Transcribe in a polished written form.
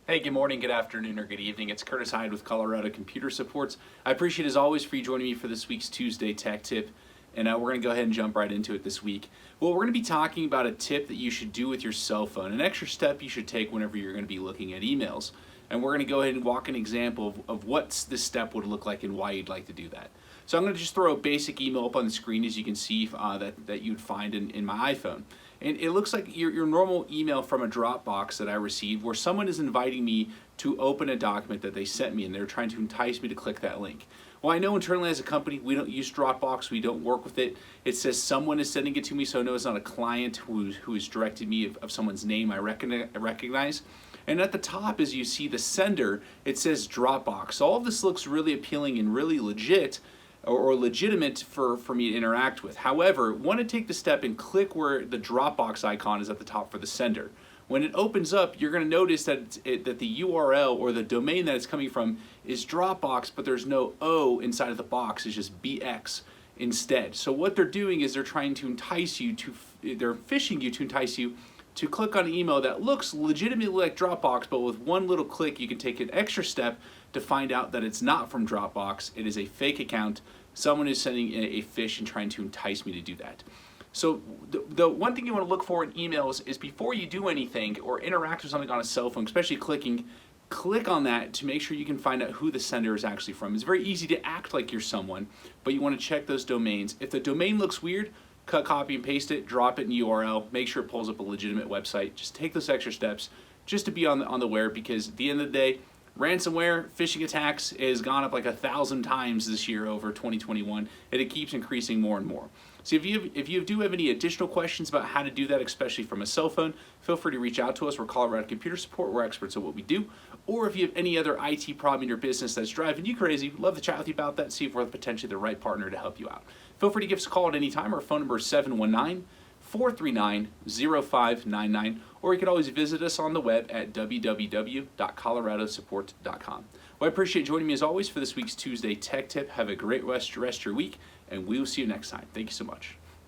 Hey, good morning, good afternoon, or good evening. It's Curtis Hyde with Colorado Computer Supports. I appreciate, as always, for you joining me for this week's Tuesday Tech Tip, and we're going to go ahead and jump right into it this week. Well, we're going to be talking about a tip that you should do with your cell phone, an extra step you should take whenever you're going to be looking at emails. And we're going to go ahead and walk an example of what this step would look like and why you'd like to do that. So I'm going to just throw a basic email up on the screen, as you can see, that you'd find in my iPhone. And it looks like your normal email from a Dropbox that I received, where someone is inviting me to open a document that they sent me, and they're trying to entice me to click that link. Well, I know internally as a company, we don't use Dropbox, we don't work with it. It says someone is sending it to me, so I know it's not a client who has directed me of someone's name I recognize. And at the top, as you see the sender, it says Dropbox. So all of this looks really appealing and really legit, or legitimate for me to interact with. However, want to take the step and click where the Dropbox icon is at the top for the sender. When it opens up, you're going to notice that the URL or the domain that it's coming from is Dropbox, but there's no O inside of the box. It's just BX instead. So what they're doing is they're trying to entice you to, they're phishing you to entice you to click on an email that looks legitimately like Dropbox, but with one little click you can take an extra step to find out that it's not from Dropbox. It is a fake account. Someone is sending a phish and trying to entice me to do that. So the one thing you want to look for in emails is, before you do anything or interact with something on a cell phone, especially click on that to make sure you can find out who the sender is actually from. It's very easy to act like you're someone, but you want to check those domains. If the domain looks weird, cut, copy, and paste it, drop it in the URL, make sure it pulls up a legitimate website. Just take those extra steps just to be on the aware, because at the end of the day, ransomware, phishing attacks has gone up like 1,000 times this year over 2021, and it keeps increasing more and more. So if you do have any additional questions about how to do that, especially from a cell phone, feel free to reach out to us. We're Colorado Computer Support. We're experts at what we do. Or if you have any other IT problem in your business that's driving you crazy, we'd love to chat with you about that, see if we're potentially the right partner to help you out. Feel free to give us a call at any time. Our phone number is 719-439-0599, or you can always visit us on the web at www.coloradosupport.com. Well, I appreciate you joining me as always for this week's Tuesday Tech Tip. Have a great rest of your week, and we will see you next time. Thank you so much.